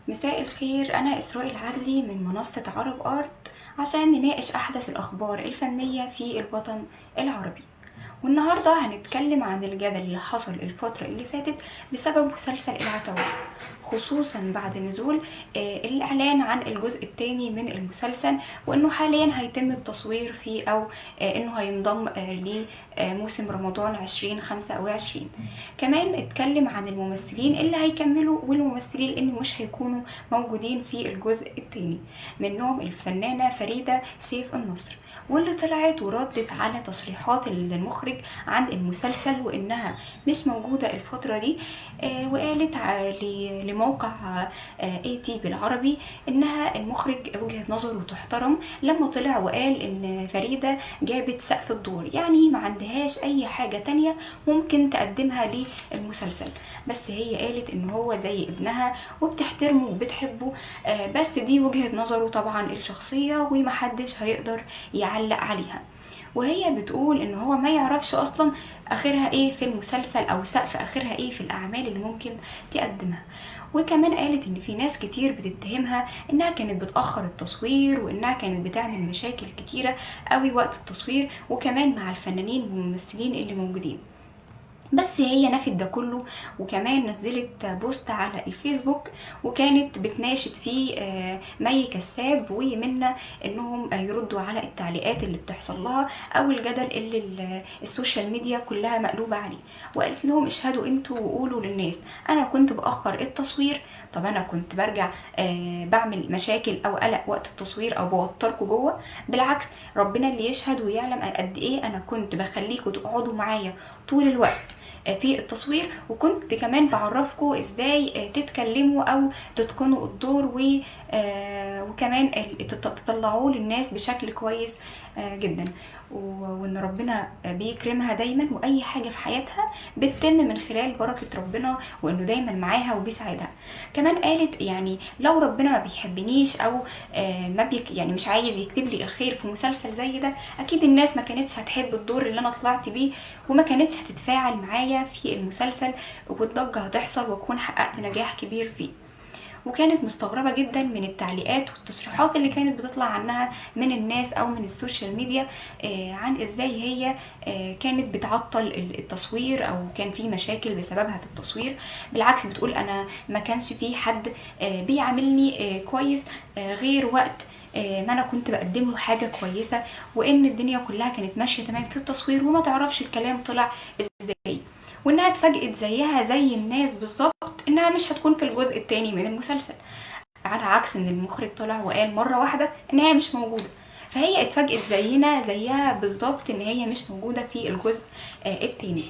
مساء الخير، أنا إسراء العدلي من منصة عرب آرت عشان نناقش أحدث الأخبار الفنية في الوطن العربي. والنهاردة هنتكلم عن الجدل اللي حصل الفترة اللي فاتت بسبب مسلسل العتاولة، خصوصا بعد نزول الإعلان عن الجزء الثاني من المسلسل، وإنه حاليا هيتم التصوير فيه أو إنه هينضم لموسم رمضان 2025. كمان اتكلم عن الممثلين اللي هيكملوا والممثلين اللي مش هيكونوا موجودين في الجزء الثاني، منهم الفنانة فريدة سيف النصر، واللي طلعت وردت على تصريحات المخرج عن المسلسل وإنها مش موجودة الفترة دي. وقالت لموقع AT بالعربي إنها المخرج وجهة نظره تحترم لما طلع وقال إن فريدة جابت سقف الدور، يعني ما عندهاش أي حاجة تانية ممكن تقدمها للمسلسل، بس هي قالت إن هو زي ابنها وبتحترمه وبتحبه. بس دي وجهة نظره طبعا الشخصية ومحدش هيقدر يعلق عليها. وهي بتقول ان هو ما يعرفش اصلا اخرها ايه في المسلسل او سقف اخرها ايه في الاعمال اللي ممكن تقدمها. وكمان قالت ان في ناس كتير بتتهمها انها كانت بتأخر التصوير وانها كانت بتعمل مشاكل كتيرة قوي وقت التصوير وكمان مع الفنانين والممثلين اللي موجودين، بس هي نفت ده كله. وكمان نزلت بوست على الفيسبوك وكانت بتناشد فيه مي كساب ومنى انهم يردوا على التعليقات اللي بتحصل لها او الجدل اللي السوشيال ميديا كلها مقلوبة عليه. وقالت لهم اشهدوا انتوا وقولوا للناس انا كنت باخر التصوير؟ طب انا كنت برجع بعمل مشاكل او قلق وقت التصوير او بوتركوا جوه؟ بالعكس، ربنا اللي يشهد ويعلم قد ايه انا كنت بخليكوا تقعدوا معايا طول الوقت في التصوير، وكنت كمان بعرفكم ازاي تتكلموا او تتقنوا الدور وكمان تطلعوه للناس بشكل كويس جدا. وان ربنا بيكرمها دايما واي حاجه في حياتها بتتم من خلال بركه ربنا وانه دايما معاها وبيساعدها. كمان قالت يعني لو ربنا ما بيحبنيش او ما يعني مش عايز يكتب لي الخير في مسلسل زي ده، اكيد الناس ما كانتش هتحب الدور اللي انا طلعت بيه وما كانتش هتتفاعل معايا في المسلسل، والضجه هتحصل واكون حققت نجاح كبير فيه. وكانت مستغربة جدا من التعليقات والتصريحات اللي كانت بتطلع عنها من الناس او من السوشيال ميديا عن ازاي هي كانت بتعطل التصوير او كان في مشاكل بسببها في التصوير. بالعكس، بتقول انا ما كانش في حد بيعاملني كويس غير وقت ما انا كنت بقدم له حاجه كويسه، وان الدنيا كلها كانت ماشيه تمام في التصوير وما تعرفش الكلام طلع ازاي، وانها اتفاجئت زيها زي الناس بالظبط انها مش هتكون في الجزء التاني من المسلسل، على عكس ان المخرج طلع وقال مره واحده ان هي مش موجوده. فهي اتفاجئت زيها بالظبط ان هي مش موجوده في الجزء التاني.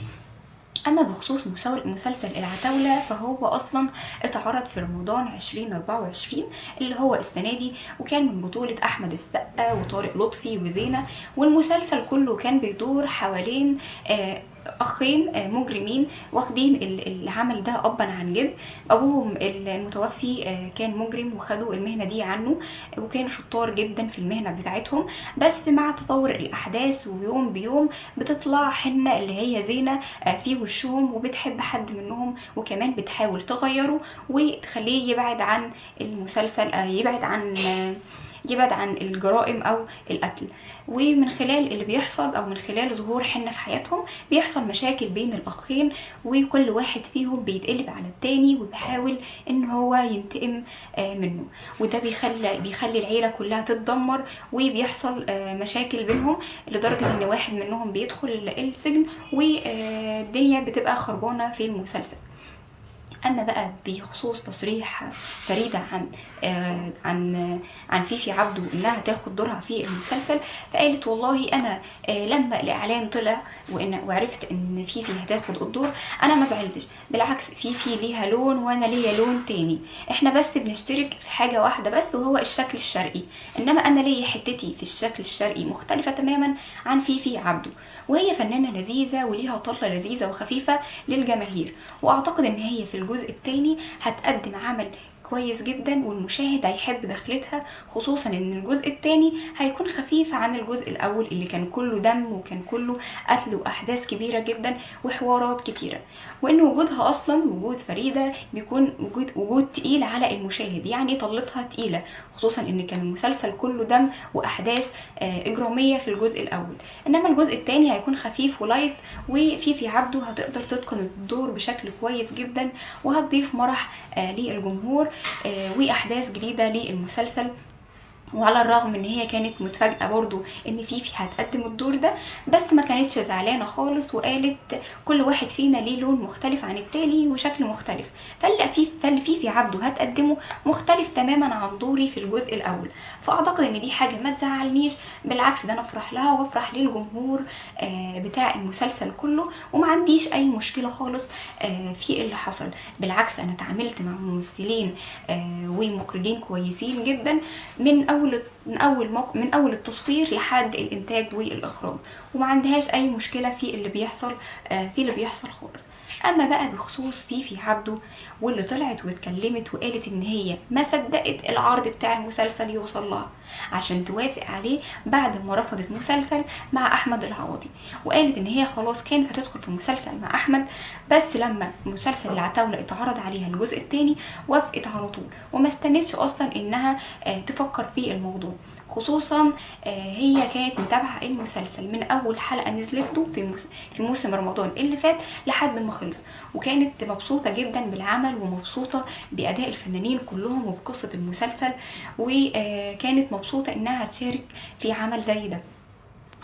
اما بخصوص مسلسل العتاولة فهو اصلا اتعرض في رمضان 2024 اللي هو السنة دي، وكان من بطولة احمد السقا وطارق لطفي وزينة، والمسلسل كله كان بيدور حوالين اخين مجرمين واخدين العمل ده ابا عن جد. ابوهم المتوفي كان مجرم وخدوا المهنة دي عنه وكانوا شطار جدا في المهنة بتاعتهم، بس مع تطور الاحداث ويوم بيوم بتطلع حنة اللي هي زينة في وشهم وبتحب حد منهم وكمان بتحاول تغيره وتخليه يبعد عن المسلسل، يبعد عن الجرائم او القتل. ومن خلال اللي بيحصل او من خلال ظهور حنة في حياتهم بيحصل مشاكل بين الاخين، وكل واحد فيهم بيتقلب على التاني وبيحاول ان هو ينتقم منه، وده بيخلي العيلة كلها تتدمر وبيحصل مشاكل بينهم لدرجة ان واحد منهم بيدخل السجن والدنيا بتبقى خربانة في المسلسل. اما بقى بخصوص تصريح فريدة عن فيفي عبده انها تاخد دورها في المسلسل، فقالت والله انا لما الاعلان طلع وعرفت ان فيفي هتاخد الدور انا ما زعلتش، بالعكس فيفي ليها لون وانا ليا لون تاني، احنا بس بنشترك في حاجة واحدة بس وهو الشكل الشرقي، انما انا ليا حتتي في الشكل الشرقي مختلفة تماما عن فيفي عبده، وهي فنانة لذيذة وليها طلة لذيذة وخفيفة للجماهير، واعتقد ان هي في الجزء التاني هتقدم عمل كويس جدا، والمشاهد هيحب دخلتها، خصوصا ان الجزء الثاني هيكون خفيف عن الجزء الاول اللي كان كله دم وكان كله قتل واحداث كبيره جدا وحوارات كتيره. وان وجودها اصلا، وجود فريده، بيكون وجود تقيل على المشاهد، يعني طلتها تقيله، خصوصا ان كان المسلسل كله دم واحداث اجراميه في الجزء الاول. انما الجزء الثاني هيكون خفيف ولايت، وفيفي عبده هتقدر تتقن الدور بشكل كويس جدا، وهتضيف مرح للجمهور واحداث جديده للمسلسل. وعلى الرغم ان هي كانت متفاجئه برضو ان فيفي هتقدم الدور ده، بس ما كانتش زعلانه خالص، وقالت كل واحد فينا ليه لون مختلف عن التاني وشكل مختلف، فاللي فيفي عبده هتقدمه مختلف تماما عن دوري في الجزء الاول. فاعتقد ان دي حاجه ما تزعلنيش، بالعكس ده انا افرح لها وافرح للجمهور بتاع المسلسل كله، وما عنديش اي مشكله خالص في اللي حصل. بالعكس انا اتعاملت مع ممثلين ومخرجين كويسين جدا من اول التصوير لحد الانتاج والاخراج، وما عندهاش اي مشكله في اللي بيحصل خالص. اما بقى بخصوص فيفي عبده، واللي طلعت واتكلمت وقالت ان هي ما صدقت العرض بتاع المسلسل يوصل لها عشان توافق عليه بعد ما رفضت مسلسل مع احمد العوضي، وقالت ان هي خلاص كانت هتدخل في مسلسل مع احمد، بس لما مسلسل العتاولة اتعرض عليها الجزء الثاني وافقت على طول، وما استنتش اصلا انها تفكر في الموضوع. خصوصا هي كانت متابعه المسلسل من اول حلقه نزلت له في موسم رمضان اللي فات لحد ما خلص، وكانت مبسوطه جدا بالعمل ومبسوطه باداء الفنانين كلهم وبقصه المسلسل، وكانت مبسوطه انها تشارك في عمل زي ده.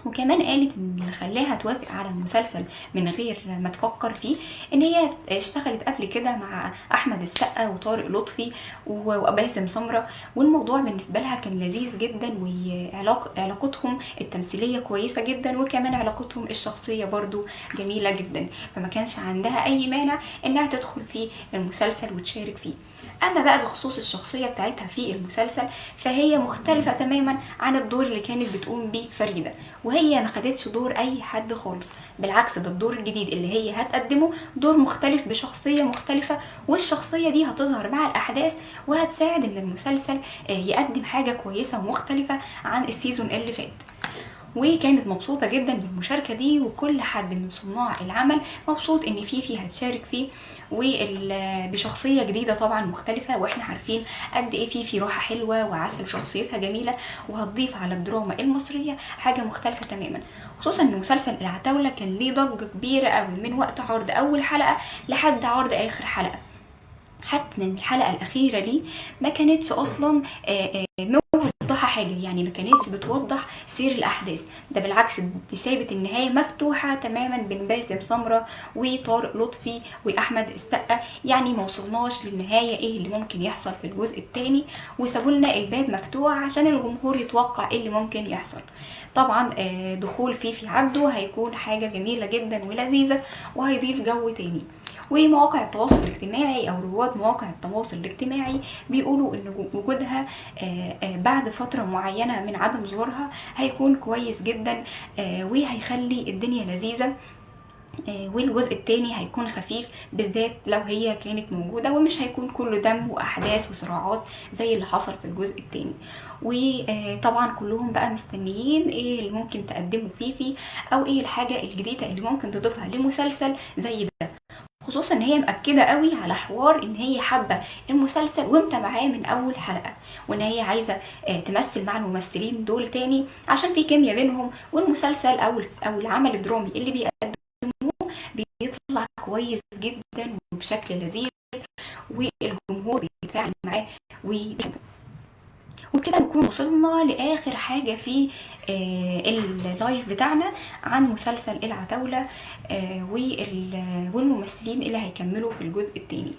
وكمان قالت ان اللي خلاها توافق على المسلسل من غير ما تفكر فيه ان هي اشتغلت قبل كده مع احمد السقا وطارق لطفي وباسم سمرة، والموضوع بالنسبه لها كان لذيذ جدا، وعلاقتهم التمثيليه كويسه جدا، وكمان علاقتهم الشخصيه برضو جميله جدا، فما كانش عندها اي مانع انها تدخل في المسلسل وتشارك فيه. اما بقى بخصوص الشخصيه بتاعتها في المسلسل، فهي مختلفه تماما عن الدور اللي كانت بتقوم بيه فريده، وهي ما خدتش دور اي حد خالص، بالعكس ده الدور الجديد اللي هي هتقدمه دور مختلف بشخصيه مختلفه، والشخصيه دي هتظهر مع الاحداث وهتساعد ان المسلسل يقدم حاجه كويسه ومختلفه عن السيزون اللي فات. وكانت مبسوطه جدا بالمشاركه دي، وكل حد من صناع العمل مبسوط ان فيفي هتشارك فيه وبشخصيه جديده طبعا مختلفه، واحنا عارفين قد ايه فيفي روحها حلوه وعسل وشخصيتها جميله، وهتضيف على الدراما المصريه حاجه مختلفه تماما. خصوصا ان مسلسل العتاوله كان ليه ضجه كبيره قوي من وقت عرض اول حلقه لحد عرض اخر حلقه، حتى ان الحلقه الاخيره دي ما كانتش اصلا موضحه حاجه، يعني ما كانتش بتوضح سير الاحداث، ده بالعكس دي سابت النهايه مفتوحه تماما بين باسم سمره وطارق لطفي واحمد السقا، يعني ما وصلناش للنهايه ايه اللي ممكن يحصل في الجزء الثاني، وسابوا لنا الباب مفتوح عشان الجمهور يتوقع ايه اللي ممكن يحصل. طبعا دخول فيفي عبده هيكون حاجه جميله جدا ولذيذه، وهيضيف جو تاني. ومواقع التواصل الاجتماعي او رواد مواقع التواصل الاجتماعي بيقولوا ان وجودها بعد فترة معينة من عدم ظهورها هيكون كويس جدا، وهيخلي الدنيا لذيذة، والجزء التاني هيكون خفيف بالذات لو هي كانت موجودة، ومش هيكون كله دم وأحداث وصراعات زي اللي حصل في الجزء التاني. وطبعا كلهم بقى مستنيين ايه اللي ممكن تقدمه فيفي، او ايه الحاجة الجديدة اللي ممكن تضيفها لمسلسل زي ده، خصوصا ان هي مأكدة قوي على حوار ان هي حابة المسلسل ومتابعاه من اول حلقة، وان هي عايزة تمثل مع الممثلين دول تاني عشان في كيمياء بينهم، والمسلسل او العمل الدرامي اللي بيقدموه بيطلع كويس جدا وبشكل لذيذ، والجمهور بيتفاعل معاه وبيحبه. وبكده نكون وصلنا لاخر حاجة في اللايف بتاعنا عن مسلسل العتاولة والممثلين اللي هيكملوا في الجزء التاني.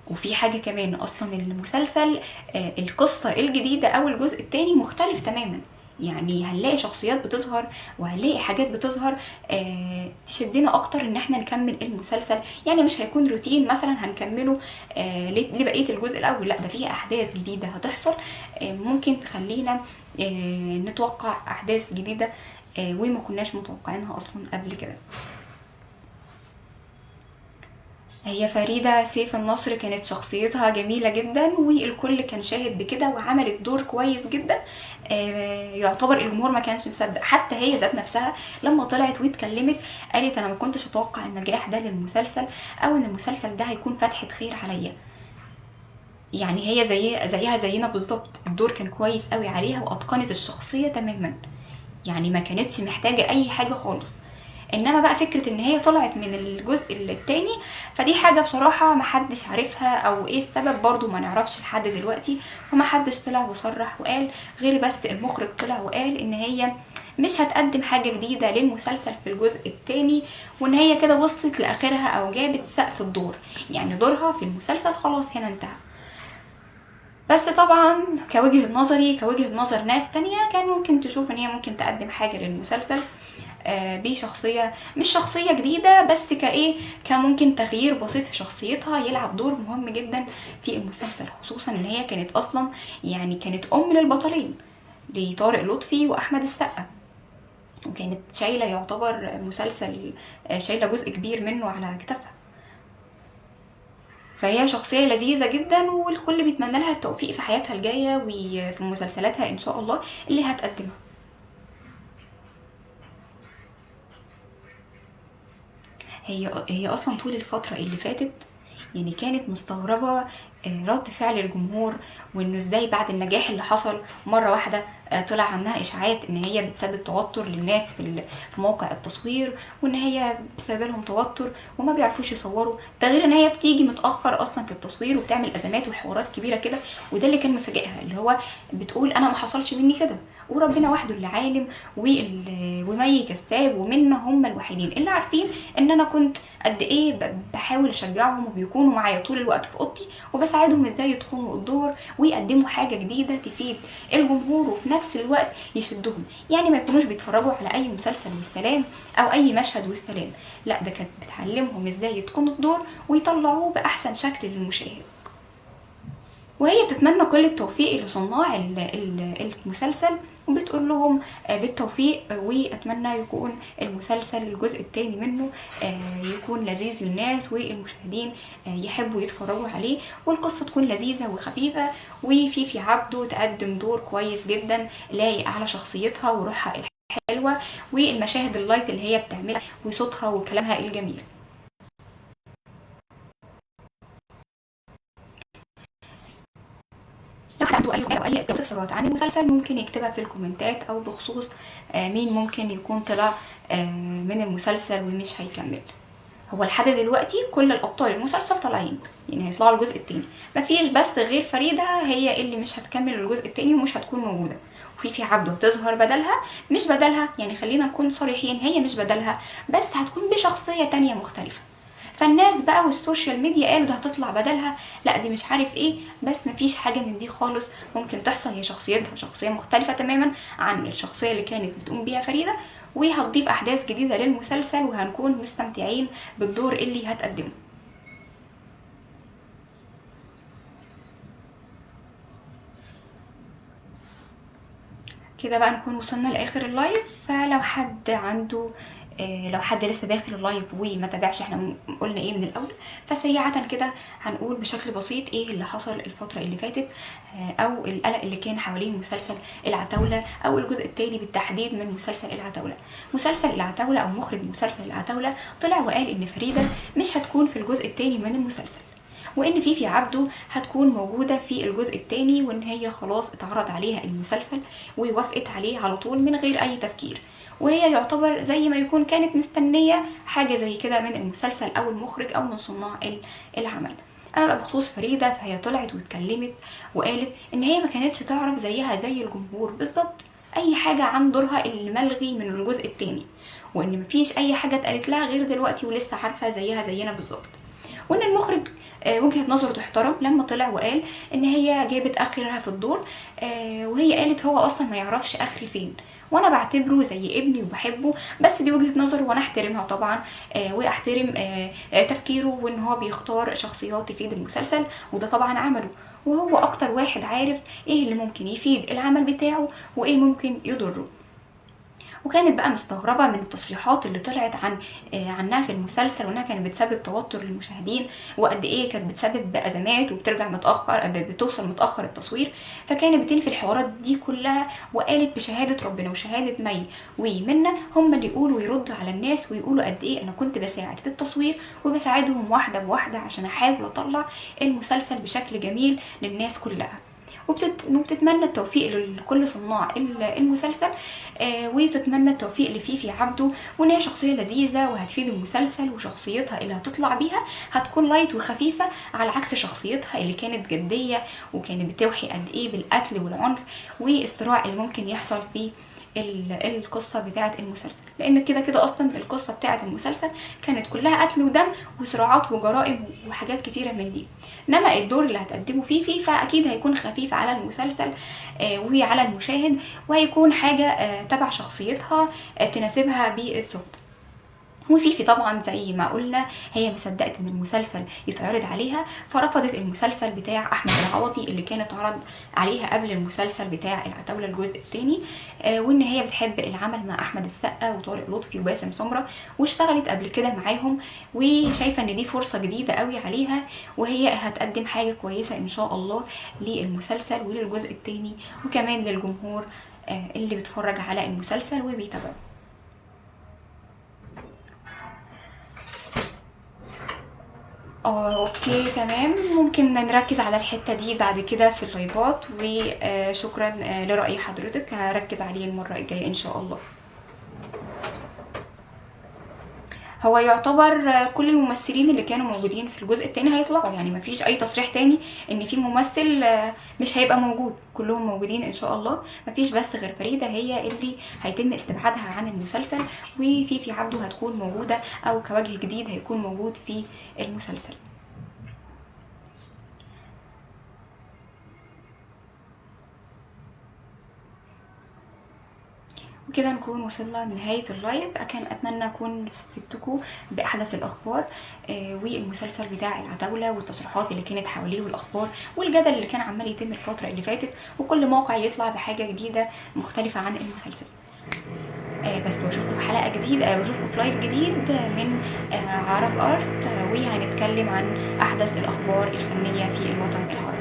وفي حاجة كمان، اصلا المسلسل القصة الجديدة او الجزء التاني مختلف تماما، يعني هنلاقي شخصيات بتظهر وهنلاقي حاجات بتظهر تشدنا اكتر ان احنا نكمل المسلسل، يعني مش هيكون روتين مثلا هنكمله لبقية الجزء الاول، لا ده فيه احداث جديدة هتحصل ممكن تخلينا نتوقع احداث جديدة وما كناش متوقعينها اصلا قبل كده. هي فريدة سيف النصر كانت شخصيتها جميلة جدا، والكل كان شاهد بكده، وعملت دور كويس جدا. يعتبر الجمهور ما كانش مصدق، حتى هي ذات نفسها لما طلعت واتكلمت قالت انا ما كنتش اتوقع النجاح ده للمسلسل، او ان المسلسل ده هيكون فتحة خير عليا. يعني هي زيها زينا بالظبط، الدور كان كويس قوي عليها واتقنت الشخصية تماما، يعني ما كانتش محتاجة اي حاجة خالص. انما بقى فكرة ان هي طلعت من الجزء التاني، فدي حاجة بصراحة محدش عارفها، او ايه السبب برضو ما نعرفش لحد دلوقتي. ومحدش طلع وصرح وقال، غير بس المخرج طلع وقال ان هي مش هتقدم حاجة جديدة للمسلسل في الجزء التاني، وان هي كده وصلت لاخرها او جابت سقف الدور، يعني دورها في المسلسل خلاص هنا انتهى. بس طبعا كوجهة نظري، كوجهة نظر ناس تانية، كان ممكن تشوف ان هي ممكن تقدم حاجة للمسلسل بشخصية مش شخصية جديدة، بس كايه كممكن تغيير بسيط في شخصيتها يلعب دور مهم جدا في المسلسل، خصوصا ان هي كانت اصلا يعني كانت ام للبطلين، لطارق لطفي واحمد السقا، وكانت شايلة يعتبر مسلسل، شايلة جزء كبير منه على كتافها. فهي شخصية لذيذة جدا، والكل بيتمنى لها التوفيق في حياتها الجاية وفي مسلسلاتها ان شاء الله اللي هتقدمها. هي اصلا طول الفترة اللي فاتت يعني كانت مستغربة رد فعل الجمهور، وانه ازاي بعد النجاح اللي حصل مرة واحدة طلع عنها اشاعات ان هي بتسبب توتر للناس في موقع التصوير، وان هي بسبب لهم توتر وما بيعرفوش يصوروا. ده غير ان هي بتيجي متاخر اصلا في التصوير وبتعمل ازمات وحوارات كبيره كده، وده اللي كان مفاجئها، اللي هو بتقول انا ما حصلش مني كده، وربنا وحده اللي عالم، ومي كساب ومنا هم الوحيدين اللي عارفين ان انا كنت قد ايه بحاول اشجعهم، وبيكونوا معايا طول الوقت في اوضتي وبساعدهم ازاي يدخلوا الدور ويقدموا حاجه جديده تفيد الجمهور وفي نفس الوقت يشدهم، يعني ما يكونوش بيتفرجوا على اي مسلسل والسلام او اي مشهد والسلام، لا ده كانت بتعلمهم ازاي يتقنوا الدور ويطلعوه باحسن شكل للمشاهد. وهي بتتمنى كل التوفيق لصناع المسلسل، وبتقول لهم بالتوفيق، واتمنى يكون المسلسل الجزء الثاني منه يكون لذيذ للناس والمشاهدين يحبوا يتفرجوا عليه، والقصة تكون لذيذة وخفيفة، وفيفي عبده تقدم دور كويس جدا لايق على شخصيتها وروحها الحلوة والمشاهد اللايت اللي هي بتعملها وصوتها وكلامها الجميل. لو حد عنده اي استفسارات عن المسلسل ممكن يكتبها في الكومنتات، او بخصوص مين ممكن يكون طلع من المسلسل ومش هيكمل. هو لحد دلوقتي كل الابطال المسلسل طالعين، يعني هيطلعوا الجزء التاني، مفيش بس غير فريدة هي اللي مش هتكمل الجزء التاني ومش هتكون موجودة، وفي عبده هتظهر بدلها، مش بدلها يعني خلينا نكون صريحين، هي مش بدلها بس هتكون بشخصية تانية مختلفة. فالناس بقى والسوشيال ميديا قالوا ده هتطلع بدلها، لا دي مش عارف ايه، بس مفيش حاجة من دي خالص ممكن تحصل، هي شخصيتها شخصية مختلفة تماما عن الشخصية اللي كانت بتقوم بيها فريدة، وهتضيف احداث جديدة للمسلسل وهنكون مستمتعين بالدور اللي هتقدمه. كده بقى نكون وصلنا لاخر اللايف، فلو حد عنده لو حد لسه داخل اللايف وما تابعش احنا قلنا ايه من الاول، فسريعه كده هنقول بشكل بسيط ايه اللي حصل الفتره اللي فاتت، او القلق اللي كان حوالين مسلسل العتاوله، او الجزء التالي بالتحديد من مسلسل العتاوله. مسلسل العتاوله او مخرج مسلسل العتاوله طلع وقال ان فريده مش هتكون في الجزء التاني من المسلسل، وان فيفي عبده هتكون موجوده في الجزء الثاني، وان هي خلاص اتعرض عليها المسلسل ووافقت عليه على طول من غير اي تفكير، وهي يعتبر زي ما يكون كانت مستنيه حاجه زي كده من المسلسل او المخرج او من صناع العمل. اما بقى بخصوص فريده فهي طلعت واتكلمت وقالت ان هي ما كانتش تعرف زيها زي الجمهور بالظبط اي حاجه عن دورها اللي ملغي من الجزء الثاني، وان مفيش اي حاجه اتقالت لها غير دلوقتي ولسه عارفه زيها زينا بالظبط. وان المخرج وجهة نظره تحترم لما طلع وقال ان هي جابت اخرها في الدور، وهي قالت هو اصلا ما يعرفش اخري فين، وانا بعتبره زي ابني وبحبه، بس دي وجهة نظره وانا احترمها طبعا، واحترم تفكيره، وان هو بيختار شخصيات تفيد المسلسل، وده طبعا عمله، وهو اكتر واحد عارف ايه اللي ممكن يفيد العمل بتاعه وايه ممكن يضره. وكانت بقى مستغربة من التصريحات اللي طلعت عنها في المسلسل، وانها كانت بتسبب توتر للمشاهدين، وقد ايه كانت بتسبب ازمات وبترجع متاخر، بتوصل متاخر التصوير. فكانت بتنفي الحوارات دي كلها، وقالت بشهاده ربنا وشهاده مي ومنى هم اللي يقولوا ويردوا على الناس ويقولوا قد ايه انا كنت بساعد في التصوير، وبساعدهم واحده بواحده عشان احاول اطلع المسلسل بشكل جميل للناس كلها. وبتتمنى التوفيق لكل صناع المسلسل، وبتتمنى التوفيق لفيفي عبده، وان هي شخصيه لذيذه وهتفيد المسلسل، وشخصيتها اللي هتطلع بيها هتكون لايت وخفيفه، على عكس شخصيتها اللي كانت جديه وكانت بتوحي قد ايه بالقتل والعنف والصراع اللي ممكن يحصل في القصة بتاعة المسلسل، لأن كده كده أصلا القصة بتاعة المسلسل كانت كلها قتل ودم وصراعات وجرائم وحاجات كتيرة من دي. إنما الدور اللي هتقدمه فيه فأكيد هيكون خفيف على المسلسل وعلى المشاهد، وهيكون حاجة تبع شخصيتها تناسبها بالظبط. وفيفي طبعا زي ما قلنا هي مصدقت ان المسلسل يتعرض عليها، فرفضت المسلسل بتاع احمد العوضي اللي كان اتعرض عليها قبل المسلسل بتاع العتاولة الجزء الثاني، وان هي بتحب العمل مع احمد السقا وطارق لطفي وباسم سمرة، واشتغلت قبل كده معاهم، وشايفه ان دي فرصه جديده قوي عليها، وهي هتقدم حاجه كويسه ان شاء الله للمسلسل وللجزء الثاني، وكمان للجمهور اللي بيتفرج على المسلسل وبيتابعه. اوكي تمام، ممكن نركز على الحتة دي بعد كده في اللايفات، وشكرا لرأي حضرتك، هركز عليه المرة الجاية ان شاء الله. هو يعتبر كل الممثلين اللي كانوا موجودين في الجزء التاني هيطلعوا، يعني مفيش اي تصريح تاني ان في ممثل مش هيبقى موجود، كلهم موجودين ان شاء الله. مفيش بس غير فريدة هي اللي هيتم استبعادها عن المسلسل، وفيفي عبده هتكون موجودة او كوجه جديد هيكون موجود في المسلسل. وكده نكون وصلنا لنهاية اللايف. كان أتمنى أكون فدتكم بأحدث الأخبار والمسلسل بتاع العتاولة والتصريحات اللي كانت حواليه والأخبار والجدل اللي كان عمال يتم الفترة اللي فاتت، وكل موقع يطلع بحاجة جديدة مختلفة عن المسلسل. بس واشوفكم في حلقة جديدة، واشوفكم في لايف جديد من عرب ارت، وهنتكلم عن أحدث الأخبار الفنية في الوطن العربي.